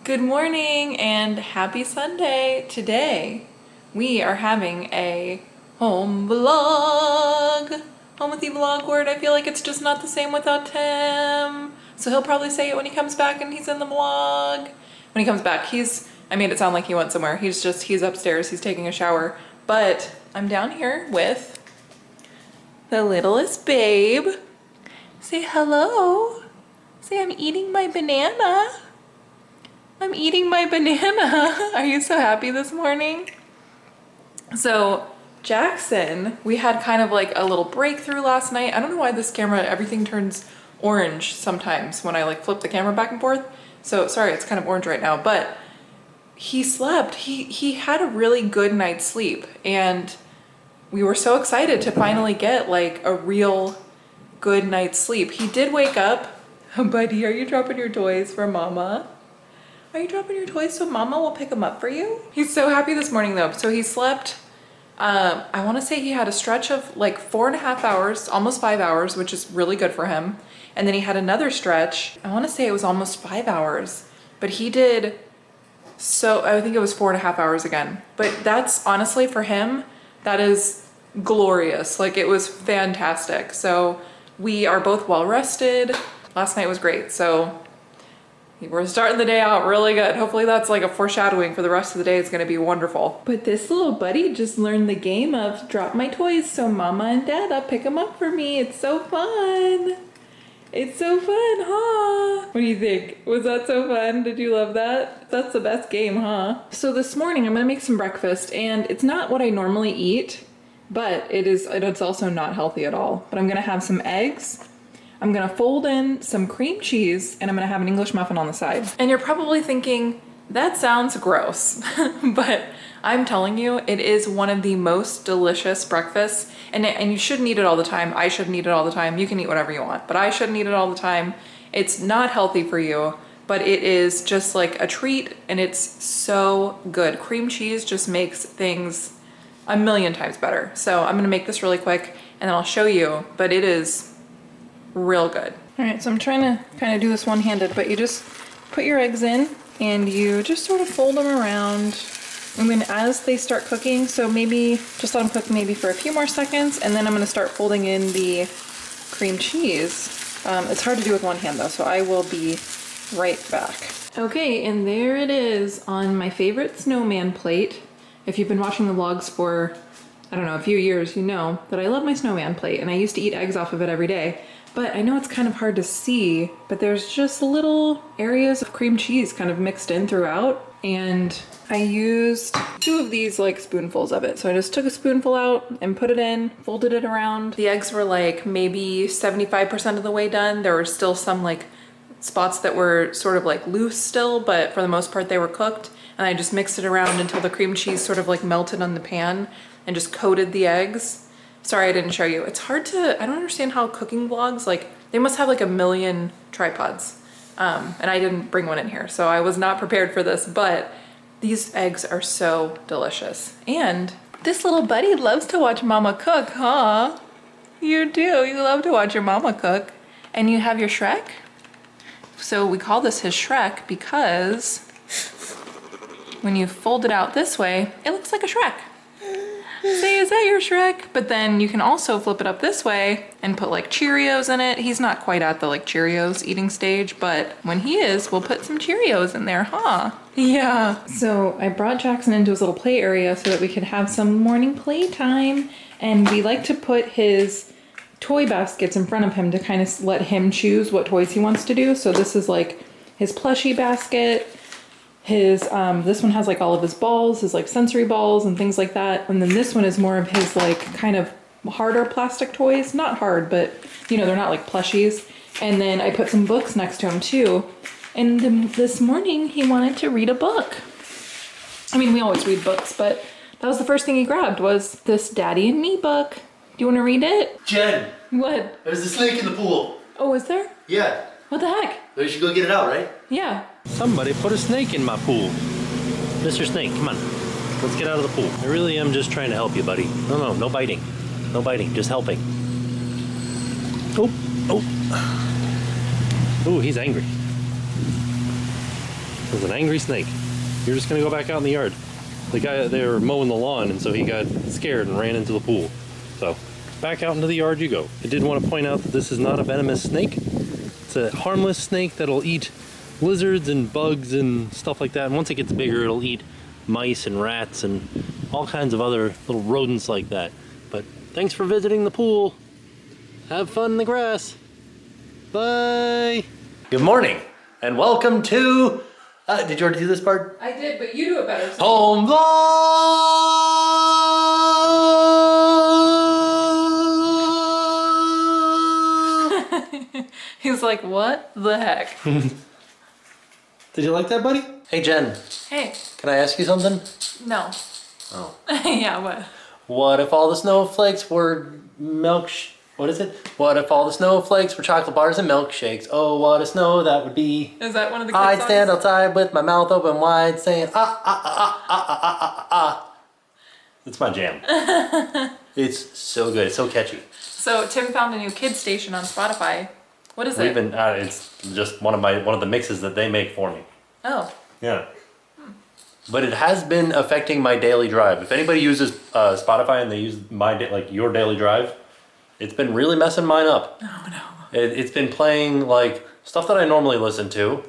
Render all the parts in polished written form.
Good morning and happy Sunday. Today we are having a home vlog. Home with the vlog word. I feel like it's just not the same without Tim. So he'll probably say it when he comes back and he's in the vlog. When he comes back, I made it sound like he went somewhere. He's upstairs, he's taking a shower. But I'm down here with the littlest babe. Say hello. Say I'm eating my banana. I'm eating my banana. Are you so happy this morning? So Jackson, we had kind of like a little breakthrough last night. I don't know why this camera, everything turns orange sometimes when I like flip the camera back and forth. So sorry, it's kind of orange right now, but he slept. He had a really good night's sleep and we were so excited to finally get like a real good night's sleep. He did wake up. Buddy, are you dropping your toys for mama? Are you dropping your toys so mama will pick them up for you? He's so happy this morning though. So he slept, I wanna say he had a stretch of like 4.5 hours, almost 5 hours, which is really good for him. And then he had another stretch, I wanna say it was almost 5 hours, but he did, so I think it was 4.5 hours again. But that's honestly for him, that is glorious. Like it was fantastic. So we are both well rested. Last night was great. So we're starting the day out really good. Hopefully that's like a foreshadowing for the rest of the day. It's gonna be wonderful. But this little buddy just learned the game of drop my toys so mama and dada pick them up for me. It's so fun. It's so fun, huh? What do you think? Was that so fun? Did you love that? That's the best game, huh? So this morning I'm gonna make some breakfast and it's not what I normally eat, but it's also not healthy at all. But I'm gonna have some eggs. I'm gonna fold in some cream cheese and I'm gonna have an English muffin on the side. And you're probably thinking, that sounds gross, but I'm telling you, it is one of the most delicious breakfasts and you shouldn't eat it all the time. I shouldn't eat it all the time. You can eat whatever you want, but I shouldn't eat it all the time. It's not healthy for you, but it is just like a treat and it's so good. Cream cheese just makes things a million times better. So I'm gonna make this really quick and then I'll show you, but it is real good. All right, so I'm trying to kind of do this one-handed, but you just put your eggs in and you just sort of fold them around. And then as they start cooking, so maybe just let them cook maybe for a few more seconds, and then I'm gonna start folding in the cream cheese. It's hard to do with one hand though, so I will be right back. Okay, and there it is on my favorite snowman plate. If you've been watching the vlogs for, I don't know, a few years, you know that I love my snowman plate and I used to eat eggs off of it every day. But I know it's kind of hard to see, but there's just little areas of cream cheese kind of mixed in throughout. And I used 2 of these like spoonfuls of it. So I just took a spoonful out and put it in, folded it around. The eggs were like maybe 75% of the way done. There were still some like spots that were sort of like loose still, but for the most part they were cooked. And I just mixed it around until the cream cheese sort of like melted on the pan and just coated the eggs. Sorry I didn't show you. It's hard to, I don't understand how cooking vlogs, like they must have like a million tripods. And I didn't bring one in here, so I was not prepared for this, but these eggs are so delicious. And this little buddy loves to watch mama cook, huh? You do, you love to watch your mama cook. And you have your Shrek. So we call this his Shrek because when you fold it out this way, it looks like a Shrek. Say, is that your Shrek? But then you can also flip it up this way and put like Cheerios in it. He's not quite at the like Cheerios eating stage, but when he is, we'll put some Cheerios in there, huh? Yeah. So I brought Jackson into his little play area so that we could have some morning playtime. And we like to put his toy baskets in front of him to kind of let him choose what toys he wants to do. So this is like his plushie basket. His, this one has like all of his balls, his like sensory balls and things like that. And then this one is more of his like kind of harder plastic toys. Not hard, but you know, they're not like plushies. And then I put some books next to him too. And this morning he wanted to read a book. I mean, we always read books, but that was the first thing he grabbed was this Daddy and Me book. Do you want to read it? Jen! What? There's a snake in the pool. Oh, is there? Yeah. What the heck? We should go get it out, right? Yeah. Somebody put a snake in my pool. Mr. Snake, come on. Let's get out of the pool. I really am just trying to help you, buddy. No biting. No biting, just helping. Oh, he's angry. There's an angry snake. You're just gonna go back out in the yard. The guy, they were mowing the lawn, and so he got scared and ran into the pool. So back out into the yard you go. I did want to point out that this is not a venomous snake. It's a harmless snake that'll eat lizards and bugs and stuff like that. And once it gets bigger, it'll eat mice and rats and all kinds of other little rodents like that. But thanks for visiting the pool. Have fun in the grass. Bye. Good morning and welcome to, did you already do this part? I did, but you do it better. So. Home vlog! He's like, what the heck? Did you like that, buddy? Hey, Jen. Hey. Can I ask you something? No. Oh. Yeah, what? What if all the snowflakes were what is it? What if all the snowflakes were chocolate bars and milkshakes? Oh, what a snow that would be. Is that one of the good I'd songs? stand outside with my mouth open wide saying, ah, ah, ah, ah, ah, ah, ah, ah. It's my jam. It's so good. It's so catchy. So Tim found a new kids station on Spotify. What is it? It's just one of the mixes that they make for me. Oh. Yeah. But it has been affecting my daily drive. If anybody uses Spotify and they use your daily drive, it's been really messing mine up. Oh no. It's been playing like stuff that I normally listen to,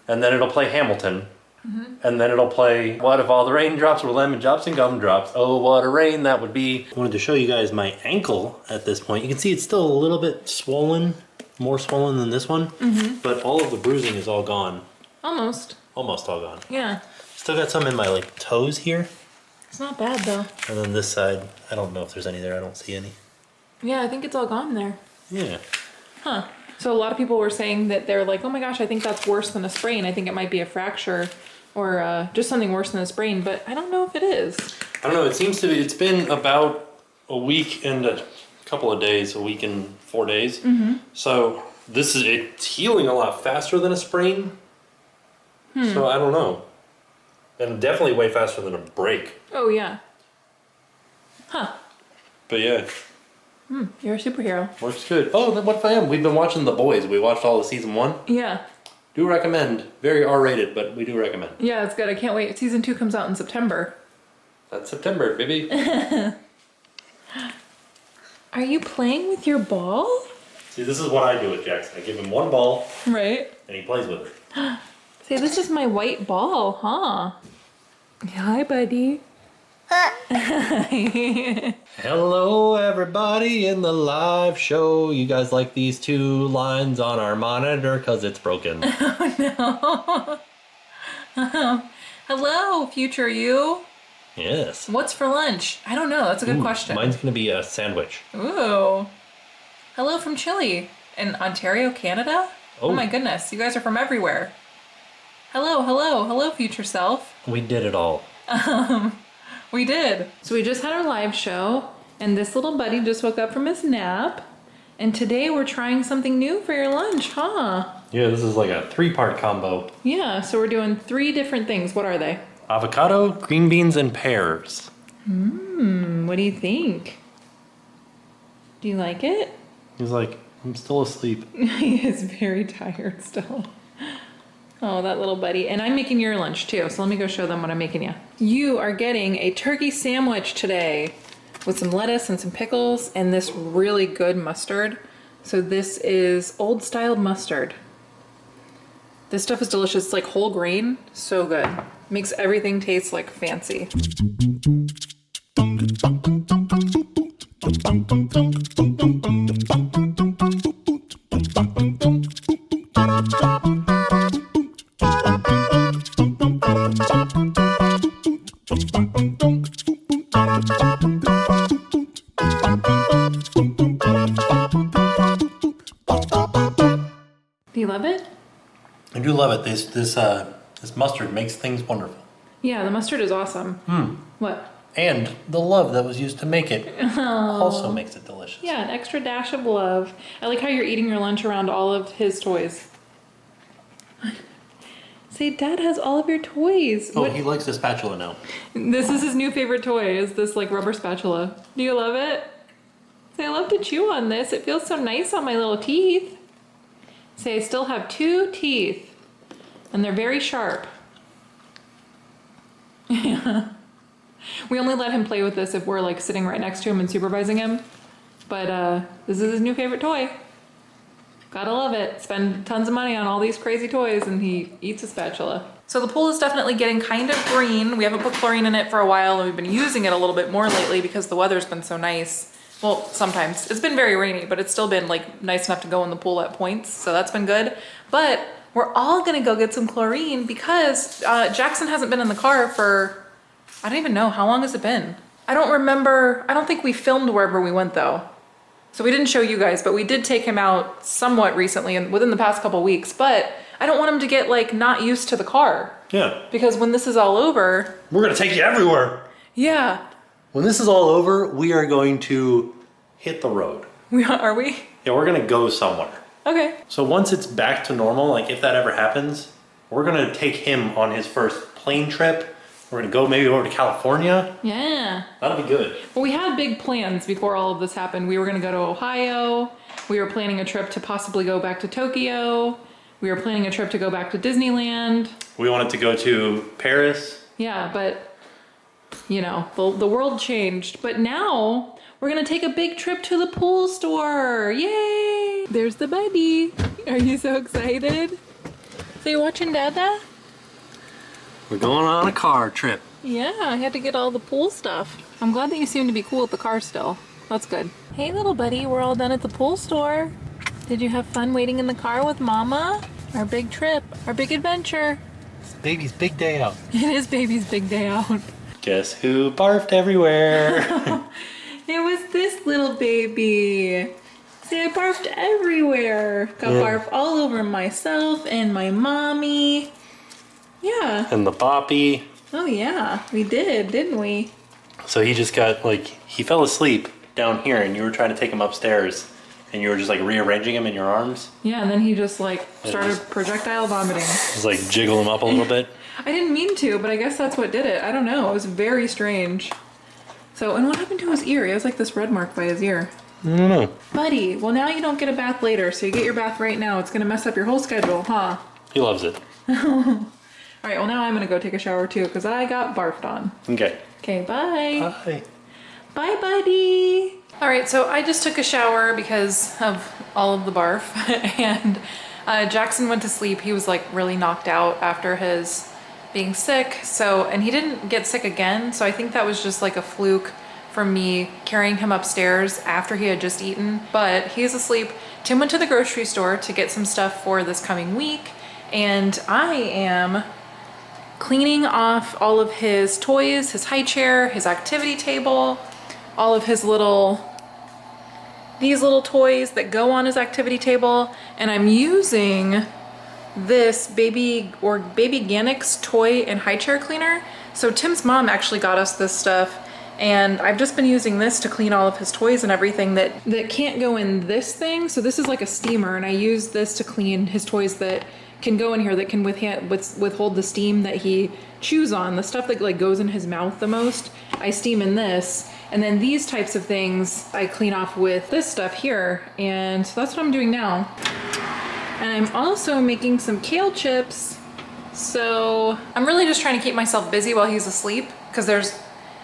and then it'll play Hamilton, and then it'll play What If All the Raindrops Were Lemon Drops and Gumdrops? Oh, what a rain that would be. I wanted to show you guys my ankle at this point. You can see it's still a little bit swollen, more swollen than this one, but all of the bruising is all gone. Almost. Almost all gone. Yeah. Still got some in my toes here. It's not bad though. And then this side, I don't know if there's any there. I don't see any. Yeah, I think it's all gone there. Yeah. Huh. So a lot of people were saying that they're like, oh my gosh, I think that's worse than a sprain. I think it might be a fracture or just something worse than a sprain, but I don't know if it is. I don't know. It seems to be, it's been about a week and a couple of days, a week and 4 days. So it's healing a lot faster than a sprain. So I don't know. And definitely way faster than a break. Oh yeah. Huh. But yeah. You're a superhero. Works good. Oh, then what if I am? We've been watching The Boys. We watched all of season 1. Yeah. Do recommend. Very R-rated, but we do recommend. Yeah, it's good. I can't wait. Season 2 comes out in September. That's September, baby. Are you playing with your ball? See, this is what I do with Jackson. I give him one ball, Right. and he plays with it. Say, this is my white ball, huh? Hi, buddy. Hello, everybody in the live show. You guys like these 2 lines on our monitor because it's broken. Oh, no. Hello, future you. Yes. What's for lunch? I don't know. That's a good question. Mine's going to be a sandwich. Ooh. Hello from Chile in Ontario, Canada? Oh my goodness. You guys are from everywhere. Hello, hello, hello, future self. We did it all. We did. So we just had our live show, and this little buddy just woke up from his nap, and today we're trying something new for your lunch, huh? Yeah, this is like a 3-part combo. Yeah, so we're doing 3 different things. What are they? Avocado, green beans, and pears. What do you think? Do you like it? He's like, I'm still asleep. He is very tired still. Oh, that little buddy. And I'm making your lunch too, so let me go show them what I'm making you. You are getting a turkey sandwich today with some lettuce and some pickles and this really good mustard. So this is old style mustard. This stuff is delicious. It's like whole grain, so good. Makes everything taste like fancy. Do you love it? I do love it. This mustard makes things wonderful. Yeah, the mustard is awesome. What? And the love that was used to make it also makes it delicious. Yeah, an extra dash of love. I like how you're eating your lunch around all of his toys. Say, Dad has all of your toys. Oh, he likes the spatula now. This is his new favorite toy, is this like rubber spatula. Do you love it? Say, I love to chew on this. It feels so nice on my little teeth. Say, I still have 2 teeth. And they're very sharp. Yeah. We only let him play with this if we're like sitting right next to him and supervising him. But this is his new favorite toy. Gotta love it. Spend tons of money on all these crazy toys and he eats a spatula. So the pool is definitely getting kind of green. We haven't put chlorine in it for a while and we've been using it a little bit more lately because the weather's been so nice. Well, sometimes. It's been very rainy, but it's still been like nice enough to go in the pool at points. So that's been good. But we're all gonna go get some chlorine because Jackson hasn't been in the car for, I don't even know, how long has it been? I don't remember, I don't think we filmed wherever we went though. So we didn't show you guys, but we did take him out somewhat recently and within the past couple weeks, but I don't want him to get like not used to the car. Yeah. Because when this is all over. We're gonna take you everywhere. Yeah. When this is all over, we are going to hit the road. Are we? Yeah, we're gonna go somewhere. Okay. So once it's back to normal, like if that ever happens, we're gonna take him on his first plane trip. We're gonna go maybe over to California. Yeah. That'll be good. Well, we had big plans before all of this happened. We were gonna go to Ohio. We were planning a trip to possibly go back to Tokyo. We were planning a trip to go back to Disneyland. We wanted to go to Paris. Yeah, but you know, the world changed. But now we're gonna take a big trip to the pool store. Yay! There's the buddy. Are you so excited? So you watching Dada? We're going on a car trip. Yeah, I had to get all the pool stuff. I'm glad that you seem to be cool with the car still. That's good. Hey little buddy, we're all done at the pool store. Did you have fun waiting in the car with Mama? Our big trip, our big adventure. It's baby's big day out. It is baby's big day out. Guess who barfed everywhere? It was this little baby. See, I barfed everywhere. Got barf all over myself and my mommy. Yeah. And the boppy. Oh yeah, we did, didn't we? So he just got like, he fell asleep down here and you were trying to take him upstairs and you were just like rearranging him in your arms. Yeah, and then he just like started projectile vomiting. Just like jiggle him up a little bit. I didn't mean to, but I guess that's what did it. I don't know, it was very strange. So, and what happened to his ear? He has like this red mark by his ear. I don't know. Buddy, well now you don't get a bath later, so you get your bath right now. It's gonna mess up your whole schedule, huh? He loves it. All right, well now I'm gonna go take a shower too, because I got barfed on. Okay. Okay, bye. Bye. Bye, buddy. All right, so I just took a shower because of all of the barf, and Jackson went to sleep. He was like really knocked out after his being sick, so, and he didn't get sick again, so I think that was just like a fluke from me carrying him upstairs after he had just eaten, but he's asleep. Tim went to the grocery store to get some stuff for this coming week, and I am cleaning off all of his toys, his high chair, his activity table, all of his these little toys that go on his activity table, and I'm using this Baby Organics toy and high chair cleaner. So Tim's mom actually got us this stuff, and I've just been using this to clean all of his toys and everything that can't go in this thing. So this is like a steamer, and I use this to clean his toys that can go in here, that can withhold the steam that he chews on, the stuff that like goes in his mouth the most. I steam in this, and then these types of things I clean off with this stuff here, and so that's what I'm doing now. And I'm also making some kale chips. So I'm really just trying to keep myself busy while he's asleep, because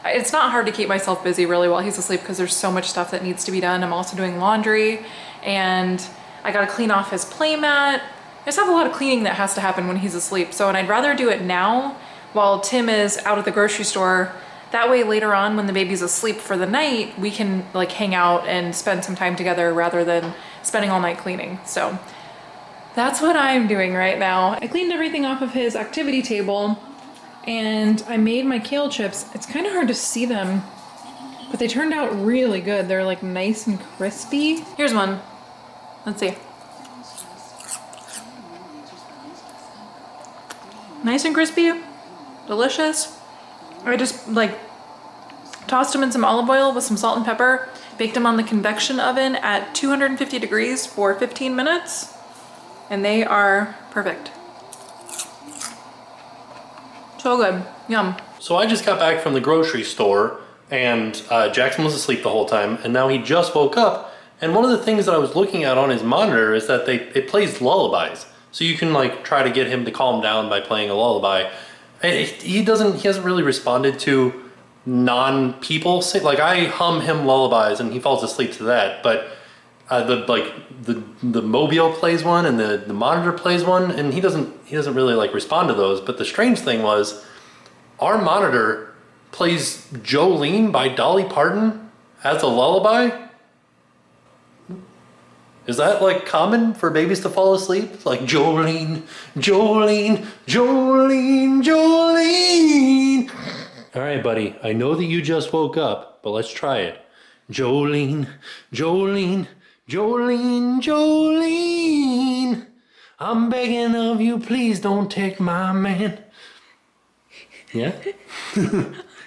it's not hard to keep myself busy really while he's asleep because there's so much stuff that needs to be done. I'm also doing laundry, and I gotta clean off his playmat. I just have a lot of cleaning that has to happen when he's asleep. So, and I'd rather do it now while Tim is out at the grocery store. That way later on when the baby's asleep for the night, we can like hang out and spend some time together rather than spending all night cleaning. So that's what I'm doing right now. I cleaned everything off of his activity table and I made my kale chips. It's kind of hard to see them, but they turned out really good. They're like nice and crispy. Here's one. Let's see. Nice and crispy, delicious. I just like tossed them in some olive oil with some salt and pepper, baked them on the convection oven at 250 degrees for 15 minutes, and they are perfect. So good, yum. So I just got back from the grocery store and Jackson was asleep the whole time, and now he just woke up, and one of the things that I was looking at on his monitor is that it plays lullabies. So you can like try to get him to calm down by playing a lullaby. He hasn't really responded to non-people say, like I hum him lullabies and he falls asleep to that, but the mobile plays one and the monitor plays one, and he doesn't really like respond to those. But the strange thing was, our monitor plays Jolene by Dolly Parton as a lullaby. Is that like common for babies to fall asleep? Like Jolene, Jolene, Jolene, Jolene. All right, buddy. I know that you just woke up, but let's try it. Jolene, Jolene, Jolene, Jolene. I'm begging of you, please don't take my man. Yeah?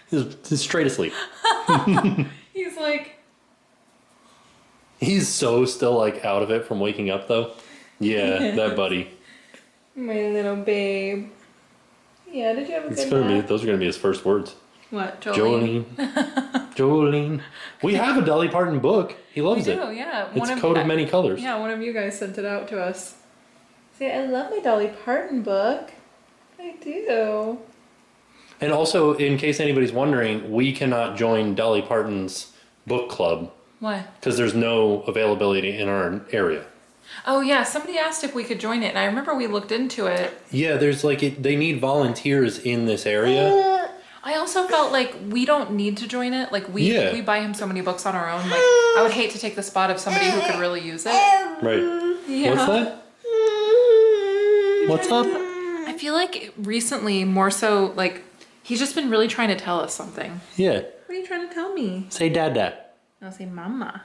He's straight asleep. He's like... He's so still like out of it from waking up though. Yeah, that buddy. My little babe. Yeah, did you have a good nap? Those are gonna be his first words. What, Jolene? Jolene. Jolene. We have a Dolly Parton book. He loves it. Oh yeah. It's Coat of Many Colors. Yeah, one of you guys sent it out to us. Say, I love my Dolly Parton book. I do. And also, in case anybody's wondering, we cannot join Dolly Parton's book club. Why? Because there's no availability in our area. Oh yeah, somebody asked if we could join it, and I remember we looked into it. Yeah, there's they need volunteers in this area. I also felt like we don't need to join it. Like we buy him so many books on our own. Like I would hate to take the spot of somebody who could really use it. Right. Yeah. What's that? What's up? I feel like recently, more so, like he's just been really trying to tell us something. Yeah. What are you trying to tell me? Say dada. I'll say mama.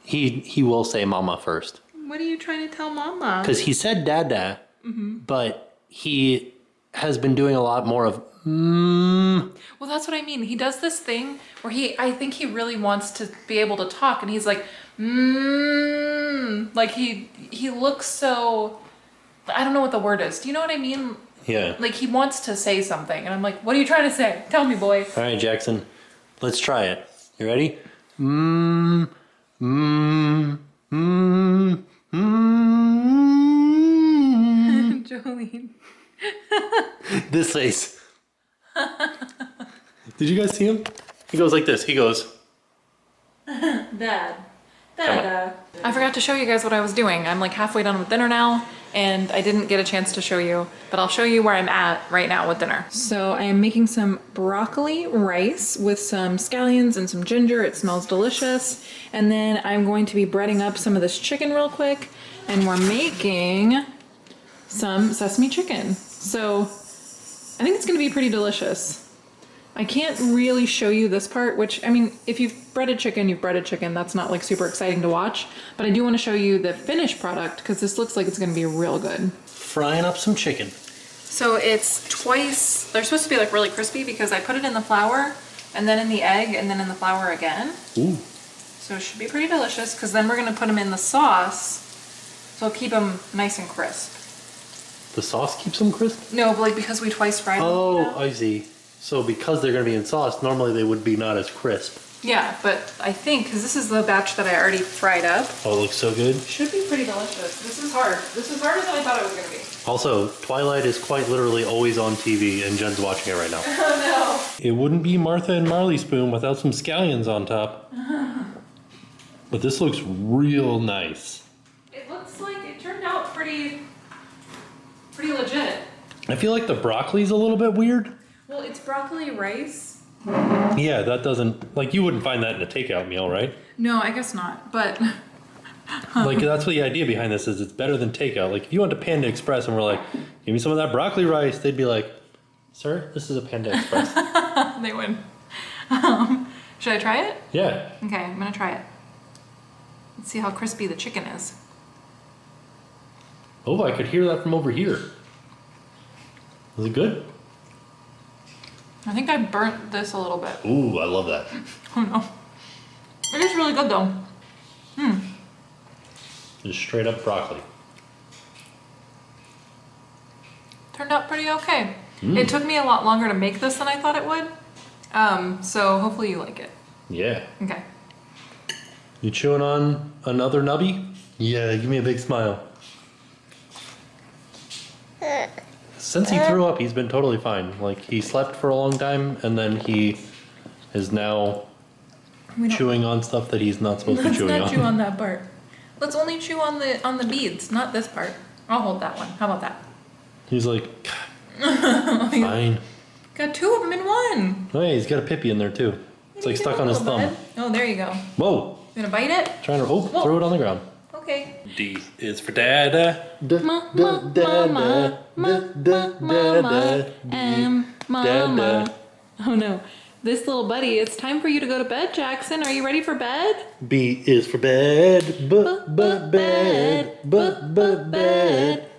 He will say mama first. What are you trying to tell mama? Because he said dada, but he has been doing a lot more of Well, that's what I mean. He does this thing where I think he really wants to be able to talk, and he's like, like he looks so, I don't know what the word is. Do you know what I mean? Yeah. Like he wants to say something, and I'm like, what are you trying to say? Tell me, boy. All right, Jackson, let's try it. You ready? Jolene. This face. Did you guys see him? He goes like this. He goes. Dad. Dada. I forgot to show you guys what I was doing. I'm like halfway done with dinner now, and I didn't get a chance to show you, but I'll show you where I'm at right now with dinner. So I am making some broccoli rice with some scallions and some ginger. It smells delicious. And then I'm going to be breading up some of this chicken real quick, and we're making some sesame chicken. So I think it's gonna be pretty delicious. I can't really show you this part, which, I mean, if you've breaded chicken, you've breaded chicken. That's not like super exciting to watch, but I do want to show you the finished product because this looks like it's going to be real good. Frying up some chicken. So it's twice, they're supposed to be like really crispy because I put it in the flour and then in the egg and then in the flour again. Ooh. So it should be pretty delicious because then we're going to put them in the sauce. So it'll keep them nice and crisp. The sauce keeps them crisp? No, but like because we twice fried them. Oh, You know? I see. So because they're going to be in sauce, normally they would be not as crisp. Yeah, but I think, because this is the batch that I already fried up. Oh, it looks so good. Should be pretty delicious. This is hard. This is harder than I thought it was going to be. Also, Twilight is quite literally always on TV, and Jen's watching it right now. Oh It wouldn't be Martha and Marley Spoon without some scallions on top. But this looks real nice. no. It looks like it turned out pretty legit. I feel like the broccoli's a little bit weird. Well, it's broccoli rice. Yeah, that doesn't, like, you wouldn't find that in a takeout meal, right? No, I guess not, but... Like, that's what the idea behind this is. It's better than takeout. Like, if you went to Panda Express and we're like, give me some of that broccoli rice, they'd be like, sir, this is a Panda Express. They would. Should I try it? Yeah. Okay, I'm gonna try it. Let's see how crispy the chicken is. Oh, I could hear that from over here. Was it good? I think I burnt this a little bit. Ooh, I love that. Oh no. It is really good though. Just straight up broccoli. Turned out pretty okay. It took me a lot longer to make this than I thought it would. So hopefully you like it. Yeah. Okay. You chewing on another nubby? Yeah, give me a big smile. Since he threw up, he's been totally fine. Like, he slept for a long time, and then he is now chewing on stuff that he's not supposed to be chewing on. Let's not chew on that part. Let's only chew on the beads, not this part. I'll hold that one. How about that? He's like, fine. Got two of them in one. Oh yeah, he's got a pippy in there too. It's like stuck on his thumb. Bud. Oh, there you go. Whoa. You gonna bite it? Trying to, throw it on the ground. Okay. D is for dada. Mama, mama. Oh no. This little buddy, it's time for you to go to bed, Jackson. Are you ready for bed? B is for bed. Bed. Bed.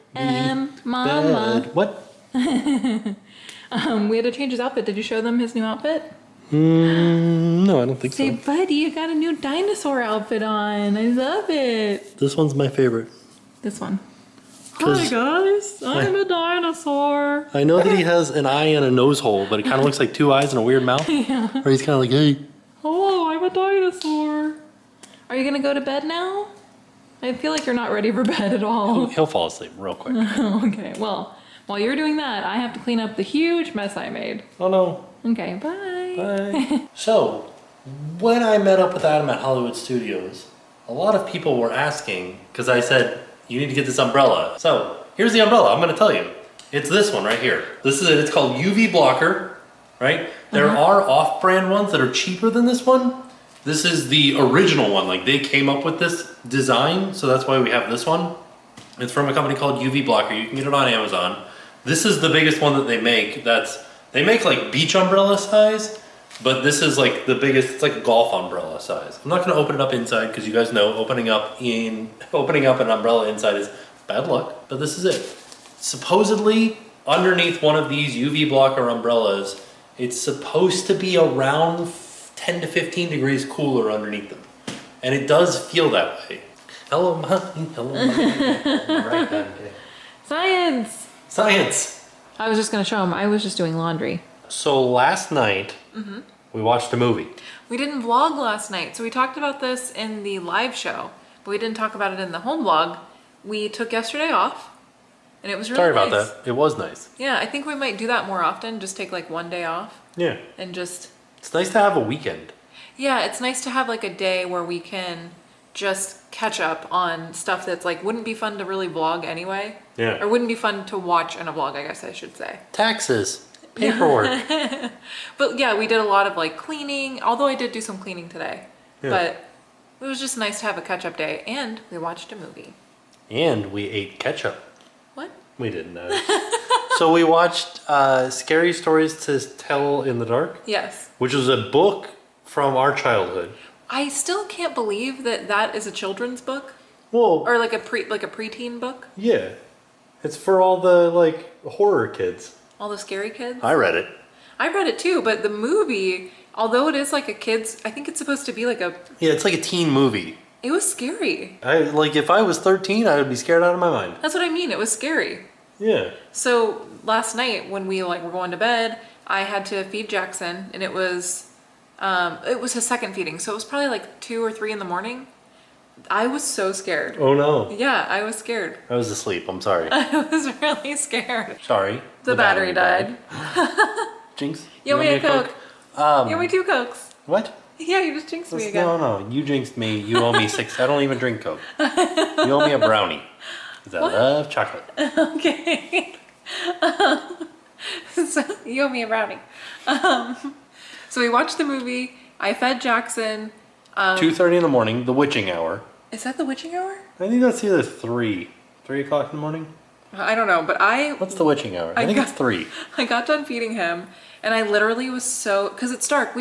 Mama. What? We had to change his outfit. Did you show them his new outfit? No, I don't think Say, so. buddy, you got a new dinosaur outfit on. I love it. This one's my favorite. This one. 'Cause Hi guys, I'm a dinosaur. I know that he has an eye and a nose hole, but it kind of looks like two eyes and a weird mouth. Yeah. Or he's kind of like, hey. Hello, I'm a dinosaur. Are you gonna go to bed now? I feel like you're not ready for bed at all. He'll fall asleep real quick. Okay, well, while you're doing that, I have to clean up the huge mess I made. Oh no. Okay, bye. Bye. So, when I met up with Adam at Hollywood Studios, a lot of people were asking, because I said, you need to get this umbrella. So, here's the umbrella, I'm gonna tell you. It's this one right here. This is it, it's called UV blocker, right? There are off-brand ones that are cheaper than this one. This is the original one, like they came up with this design, so that's why we have this one. It's from a company called UV Blocker, you can get it on Amazon. This is the biggest one that they make. They make like beach umbrella size, but this is like the biggest, it's like a golf umbrella size. I'm not gonna open it up inside because you guys know opening up an umbrella inside is bad luck, but this is it. Supposedly, underneath one of these UV blocker umbrellas, it's supposed to be around 10 to 15 degrees cooler underneath them. And it does feel that way. Hello, mommy. Hello, mommy. Right then. Science! Science! I was just gonna show him, I was just doing laundry. So last night, we watched a movie. We didn't vlog last night, so we talked about this in the live show, but we didn't talk about it in the home vlog. We took yesterday off, and it was really Sorry nice. about that. It was nice. Yeah, I think we might do that more often, just take like one day off, Yeah. and just... It's nice to have a weekend. Yeah, it's nice to have like a day where we can just catch up on stuff that's like, wouldn't be fun to really vlog anyway. Yeah. Or wouldn't be fun to watch in a vlog, I guess I should say. Taxes. Paperwork. But yeah, we did a lot of like cleaning, although I did do some cleaning today. Yeah. But it was just nice to have a catch-up day, and we watched a movie. And we ate ketchup. What? We didn't. So we watched Scary Stories to Tell in the Dark, Yes. which was a book from our childhood. I still can't believe that that is a children's book, Well, or like a preteen book. yeah. It's for all the like horror kids. All the scary kids. I read it. I read it too, but the movie, although it is like a kid's, I think it's supposed to be like a... Yeah, it's like a teen movie. It was scary. If I was 13, I would be scared out of my mind. That's what I mean. It was scary. Yeah. So last night when we like were going to bed, I had to feed Jackson, and it was his second feeding, so it was probably like 2 or 3 in the morning. I was so scared. Oh no. Yeah, I was scared. I was asleep. I'm sorry. I was really scared. Sorry. The battery died. Jinx. You owe me a Coke. You owe me 2 Cokes. What? Yeah, you just jinxed me again. No. You jinxed me. You owe me 6. I don't even drink Coke. You owe me a brownie. Because I love chocolate. Okay. So you owe me a brownie. So we watched the movie. I fed Jackson. 2:30 in the morning, the witching hour. Is that the witching hour? I think that's either 3 o'clock in the morning. I don't know, but What's the witching hour? I think it's 3. I got done feeding him, and I literally was so, because it's dark.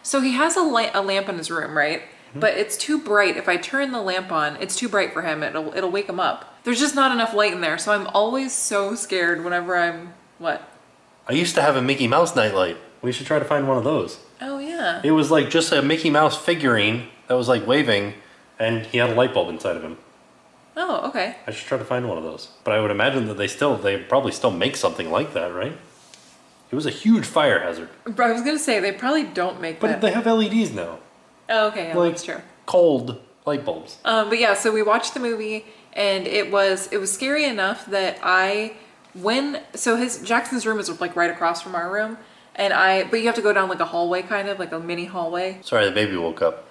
So he has a lamp in his room, right? But it's too bright. If I turn the lamp on, it's too bright for him. It'll wake him up. There's just not enough light in there, so I'm always so scared whenever I'm, what? I used to have a Mickey Mouse nightlight. We should try to find one of those. Oh, yeah. It was like just a Mickey Mouse figurine that was like waving, and he had a light bulb inside of him. Oh, okay. I should try to find one of those. But I would imagine that they probably still make something like that, right? It was a huge fire hazard. I was gonna say, they probably don't make But that. they have LEDs now. Oh, okay, yeah, Like that's true. cold light bulbs. But yeah, so we watched the movie, and it was scary enough that I Jackson's room is like right across from our room, but you have to go down like a hallway, kind of like a mini hallway. Sorry, the baby woke up.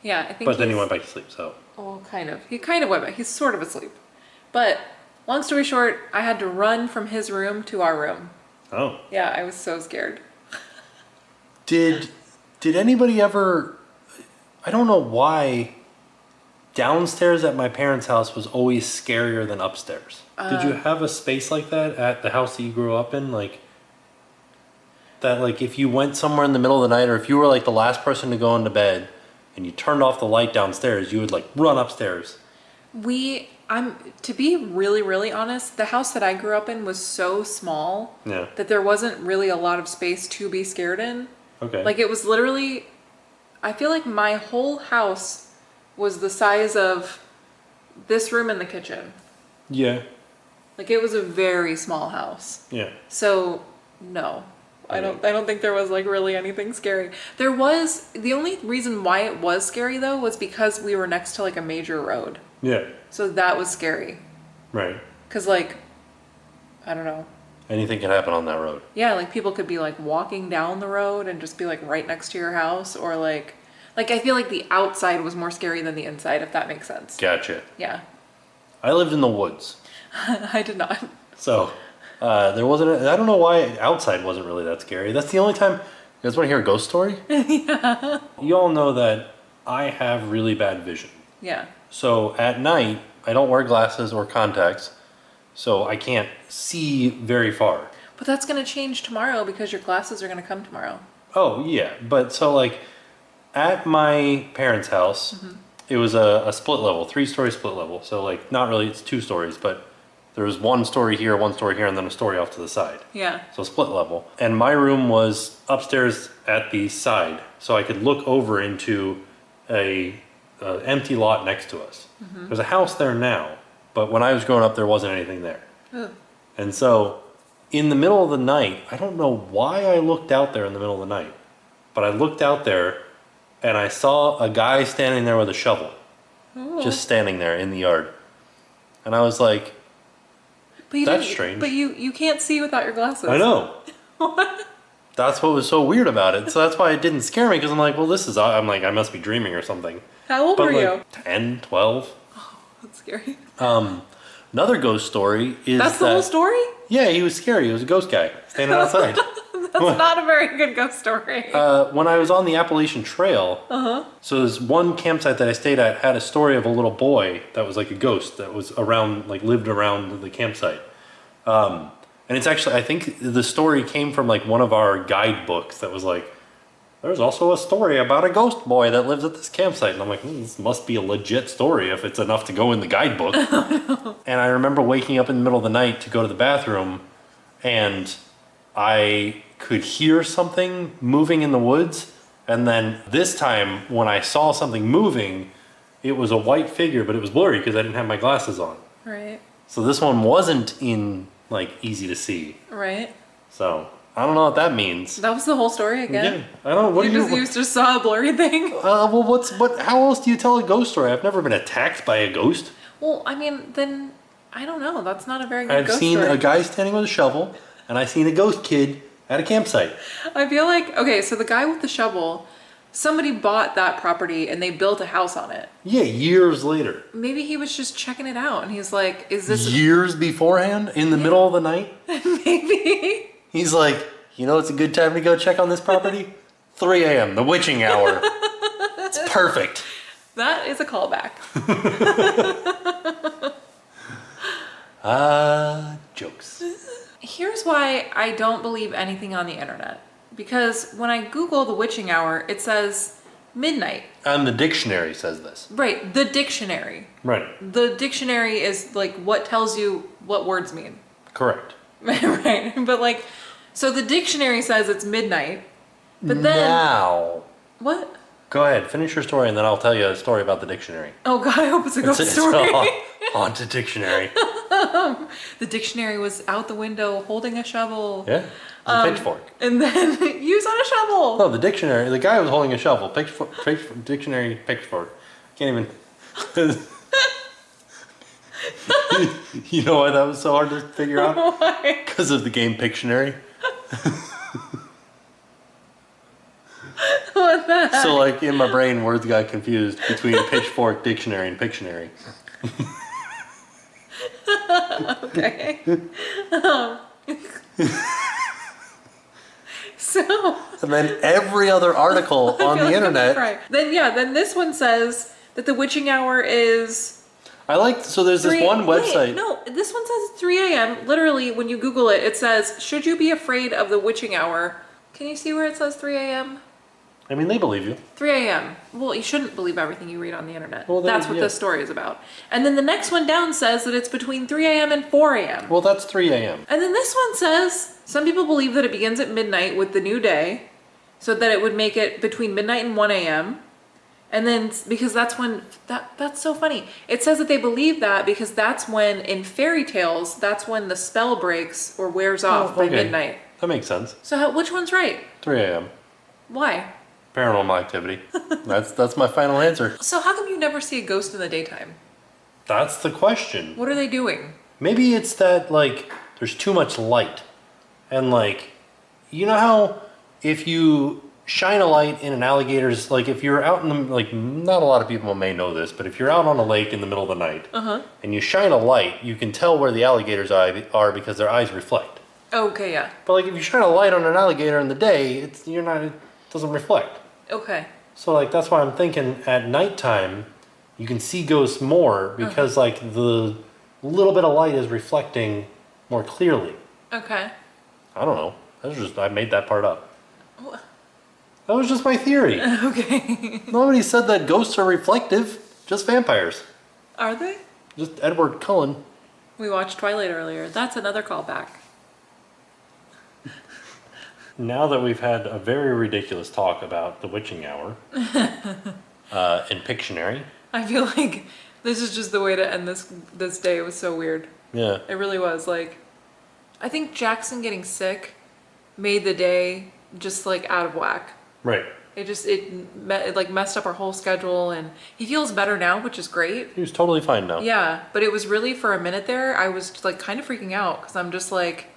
Yeah, I think. But then he went back to sleep, so. Oh, kind of. He kind of went back. He's sort of asleep. But long story short, I had to run from his room to our room. Oh. Yeah, I was so scared. Did anybody ever, I don't know why, downstairs at my parents' house was always scarier than upstairs. Did you have a space like that at the house that you grew up in? Like, that like if you went somewhere in the middle of the night, or if you were like the last person to go into bed and you turned off the light downstairs, you would like run upstairs. To be really, really honest, the house that I grew up in was so small that there wasn't really a lot of space to be scared in. Okay. Like it was literally, I feel like my whole house was the size of this room and the kitchen. Yeah. Like it was a very small house. Yeah. So no, I don't think there was like really anything scary. The only reason why it was scary though was because we were next to like a major road. Yeah. So that was scary. Right. Cause like, I don't know. Anything can happen on that road. Yeah, like people could be like walking down the road and just be like right next to your house, or like I feel like the outside was more scary than the inside, if that makes sense. Gotcha. Yeah. I lived in the woods. I did not. So there wasn't, I don't know why outside wasn't really that scary. That's the only time, you guys want to hear a ghost story? Yeah. You all know that I have really bad vision. Yeah. So at night, I don't wear glasses or contacts, so I can't see very far. But that's going to change tomorrow because your glasses are going to come tomorrow. Oh, yeah. But so like at my parents' house, it was a split level, 3-story split level. So like not really, it's 2 stories, but there was 1 story here, 1 story here, and then a story off to the side. Yeah. So split level. And my room was upstairs at the side, so I could look over into a empty lot next to us. There's a house there now, but when I was growing up, there wasn't anything there. Ugh. And so in the middle of the night, I don't know why I looked out there in the middle of the night, but I looked out there and I saw a guy standing there with a shovel. Ooh. Just standing there in the yard. And I was like, that's strange. But you can't see without your glasses. I know. What? That's what was so weird about it. So that's why it didn't scare me, because I'm like, well, I'm like, I must be dreaming or something. How old were you? 10, 12. Oh, that's scary. Another ghost story is That's the whole story? Yeah, he was scary. He was a ghost guy standing outside. That's not a very good ghost story. When I was on the Appalachian Trail, so there's one campsite that I stayed at had a story of a little boy that was like a ghost that was around, like lived around the campsite. And it's actually, I think the story came from like one of our guidebooks that was like, there's also a story about a ghost boy that lives at this campsite. And I'm like, this must be a legit story if it's enough to go in the guidebook. And I remember waking up in the middle of the night to go to the bathroom, and I could hear something moving in the woods. And then this time when I saw something moving, it was a white figure, but it was blurry because I didn't have my glasses on. Right. So this one wasn't in like easy to see. Right. So I don't know what that means. That was the whole story again? Yeah, I don't know. You just saw a blurry thing? Well, how else do you tell a ghost story? I've never been attacked by a ghost. Well, I mean, then, I don't know. That's not a very good ghost story. I've seen a guy standing with a shovel, and I've seen a ghost kid at a campsite. I feel like, okay, so the guy with the shovel, somebody bought that property and they built a house on it. Yeah, years later. Maybe he was just checking it out, and he's like, is this... Years beforehand? In the middle of the night? Maybe. He's like, you know it's a good time to go check on this property? 3 a.m., the witching hour. It's perfect. That is a callback. Jokes. Here's why I don't believe anything on the internet. Because when I Google the witching hour, it says midnight. And the dictionary says this. Right, the dictionary. Right. The dictionary is like what tells you what words mean. Correct. Right, but like, so the dictionary says it's midnight, but then... Now. What? Go ahead, finish your story, and then I'll tell you a story about the dictionary. Oh God, I hope it's a ghost story. It's a haunted dictionary. The dictionary was out the window holding a shovel. Yeah, it's a pitchfork. And then use on a shovel. No, the dictionary, the guy was holding a shovel. Dictionary, pitchfork. Can't even... You know why that was so hard to figure out? Why? Because of the game Pictionary. What the heck? So like in my brain, words got confused between pitchfork, dictionary, and Pictionary. Okay. So. And then every other article on the internet. Right. Then this one says that the witching hour is. So there's this one website. Wait, no, this one says 3 a.m. Literally, when you Google it, it says, should you be afraid of the witching hour? Can you see where it says 3 a.m.? I mean, they believe you. 3 a.m. Well, you shouldn't believe everything you read on the internet. Well, that's what this story is about. And then the next one down says that it's between 3 a.m. and 4 a.m. Well, that's 3 a.m. And then this one says, some people believe that it begins at midnight with the new day, so that it would make it between midnight and 1 a.m. And then, because that's when, that's so funny. It says that they believe that because that's when, in fairy tales, that's when the spell breaks or wears off by midnight. That makes sense. So which one's right? 3 a.m. Why? Paranormal activity. That's my final answer. So how come you never see a ghost in the daytime? That's the question. What are they doing? Maybe it's that, like, there's too much light. And, like, you know how if you shine a light in an alligator's, like, if you're out in the, like, not a lot of people may know this, but if you're out on a lake in the middle of the night and you shine a light, you can tell where the alligators are because their eyes reflect. Okay, yeah. But, like, if you shine a light on an alligator in the day, it doesn't reflect. Okay. So, like, that's why I'm thinking at nighttime, you can see ghosts more because, like, the little bit of light is reflecting more clearly. Okay. I don't know. I made that part up. What? That was just my theory. Okay. Nobody said that ghosts are reflective, just vampires. Are they? Just Edward Cullen. We watched Twilight earlier. That's another callback. Now that we've had a very ridiculous talk about the witching hour and Pictionary. I feel like this is just the way to end this day. It was so weird. Yeah. It really was. Like, I think Jackson getting sick made the day just like out of whack. Right. It like messed up our whole schedule, and he feels better now, which is great. He was totally fine now. Yeah, but it was really for a minute there, I was like kind of freaking out because I'm just like,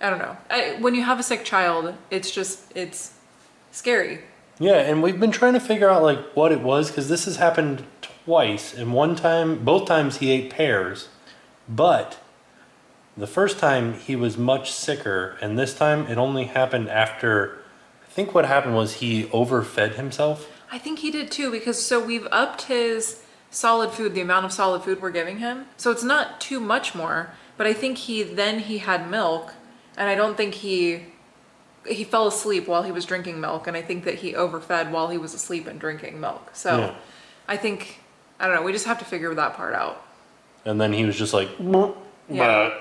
I don't know. When you have a sick child, it's scary. Yeah, and we've been trying to figure out like what it was because this has happened twice, and both times he ate pears, but the first time he was much sicker, and this time it only happened after. I think what happened was he overfed himself. I think he did too, because so we've upped his solid food, the amount of solid food we're giving him. So it's not too much more, but I think he had milk, and I don't think he fell asleep while he was drinking milk, and I think that he overfed while he was asleep and drinking milk. So yeah. I don't know, we just have to figure that part out. And then he was just like, yeah.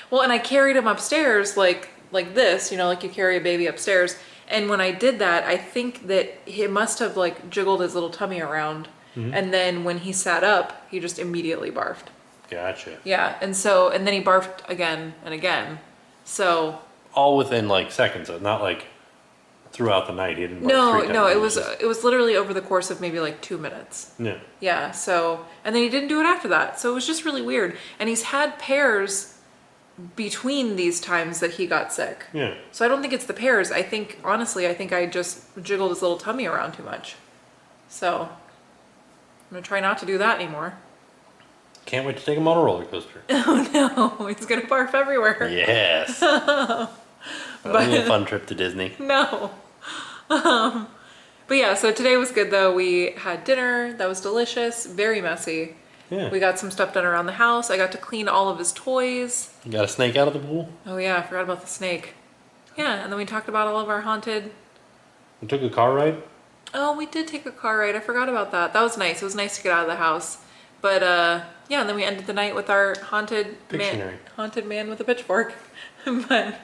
Well, and I carried him upstairs like this, like you carry a baby upstairs. And when I did that, I think that he must have like jiggled his little tummy around. Mm-hmm. And then when he sat up, he just immediately barfed. Gotcha. Yeah. And then he barfed again and again. So. All within like seconds, not like throughout the night. He didn't barf No, 3 times. it was literally over the course of maybe like 2 minutes. Yeah. Yeah. So, and then he didn't do it after that. So it was just really weird. And he's had pears between these times that he got sick. Yeah. So I don't think it's the pears. Honestly, I think I just jiggled his little tummy around too much. So I'm gonna try not to do that anymore. Can't wait to take him on a roller coaster. Oh no, he's gonna barf everywhere. Yes. That'll be a fun trip to Disney. No. But yeah, so today was good though. We had dinner, that was delicious, very messy. Yeah. We got some stuff done around the house. I got to clean all of his toys. You got a snake out of the pool? Oh yeah, I forgot about the snake. Yeah, and then we talked about all of our haunted. You took a car ride? Oh, we did take a car ride. I forgot about that. That was nice. It was nice to get out of the house. But yeah, and then we ended the night with our haunted man with a pitchfork. but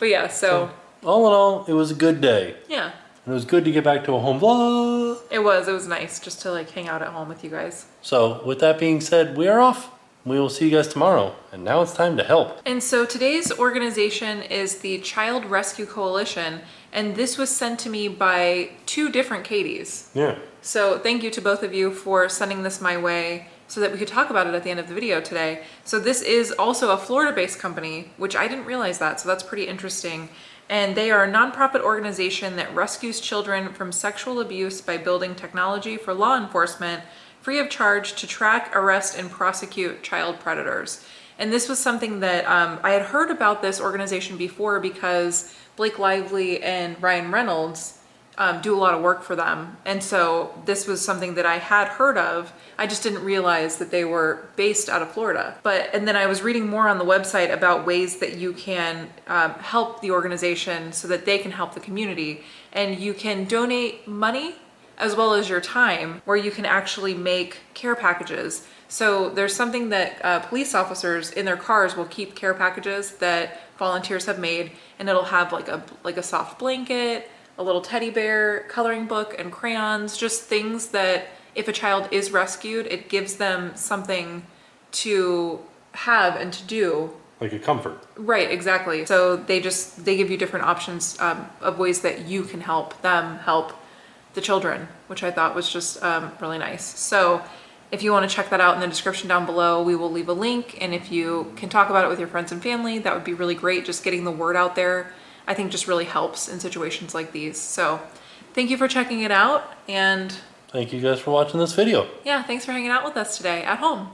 yeah, so all in all, it was a good day. Yeah. And it was good to get back to a home vlog. It was nice just to like hang out at home with you guys. So with that being said, we are off. We will see you guys tomorrow. And now it's time to help. And so today's organization is the Child Rescue Coalition. And this was sent to me by 2 different Katies. Yeah. So thank you to both of you for sending this my way. so that we could talk about it at the end of the video today. So this is also a Florida-based company, which I didn't realize that, so that's pretty interesting. And they are a nonprofit organization that rescues children from sexual abuse by building technology for law enforcement free of charge to track, arrest, and prosecute child predators. And this was something that I had heard about this organization before because Blake Lively and Ryan Reynolds do a lot of work for them. And so this was something that I had heard of. I just didn't realize that they were based out of Florida. And then I was reading more on the website about ways that you can help the organization so that they can help the community. And you can donate money as well as your time, where you can actually make care packages. So there's something that police officers in their cars will keep care packages that volunteers have made, and it'll have like a soft blanket, a little teddy bear, coloring book, and crayons, just things that if a child is rescued, it gives them something to have and to do. Like a comfort. Right, exactly. So they give you different options of ways that you can help them help the children, which I thought was just really nice. So if you want to check that out in the description down below, we will leave a link. And if you can talk about it with your friends and family, that would be really great. Just getting the word out there, I think, just really helps in situations like these. So thank you for checking it out. And thank you guys for watching this video. yeah, thanks for hanging out with us today at home.